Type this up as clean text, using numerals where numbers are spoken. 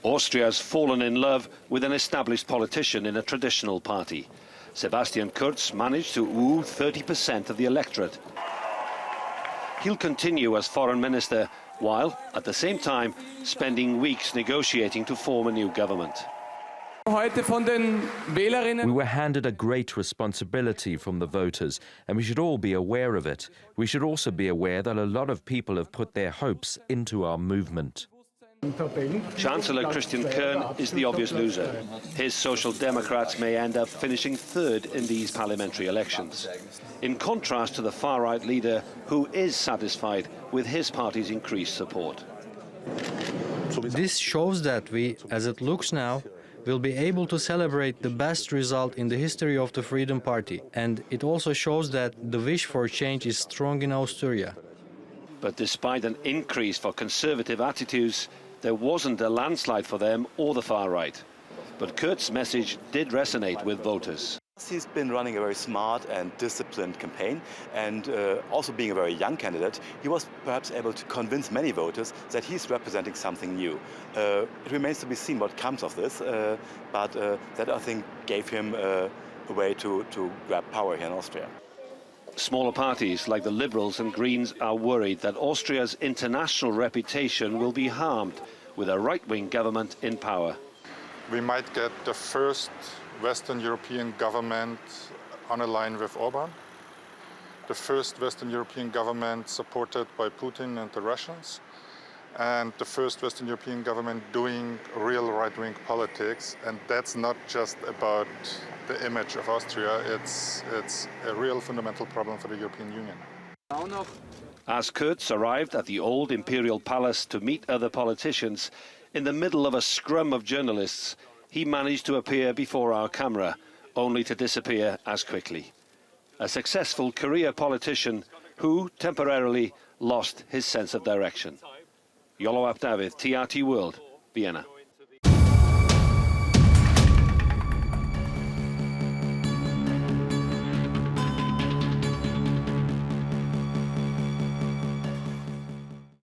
Austria's fallen in love with an established politician in a traditional party. Sebastian Kurz managed to woo 30% of the electorate. He'll continue as foreign minister, while, at the same time, spending weeks negotiating to form a new government. We were handed a great responsibility from the voters, and we should all be aware of it. We should also be aware that a lot of people have put their hopes into our movement. Chancellor Christian Kern is the obvious loser. His Social Democrats may end up finishing third in these parliamentary elections. In contrast to the far-right leader, who is satisfied with his party's increased support. This shows that we, as it looks now, will be able to celebrate the best result in the history of the Freedom Party. And it also shows that the wish for change is strong in Austria. But despite an increase for conservative attitudes, there wasn't a landslide for them or the far right. But Kurtz's message did resonate with voters. He's been running a very smart and disciplined campaign, and also being a very young candidate, he was perhaps able to convince many voters that he's representing something new. It remains to be seen what comes of this, but that, I think, gave him a way to grab power here in Austria. Smaller parties like the Liberals and Greens are worried that Austria's international reputation will be harmed with a right-wing government in power. We might get the first Western European government on a line with Orban, the first Western European government supported by Putin and the Russians, and the first Western European government doing real right-wing politics. And that's not just about the image of Austria, it's a real fundamental problem for the European Union. As Kurz arrived at the old imperial palace to meet other politicians, in the middle of a scrum of journalists, he managed to appear before our camera, only to disappear as quickly. A successful career politician who temporarily lost his sense of direction. Iolo Dafydd, TRT World, Vienna.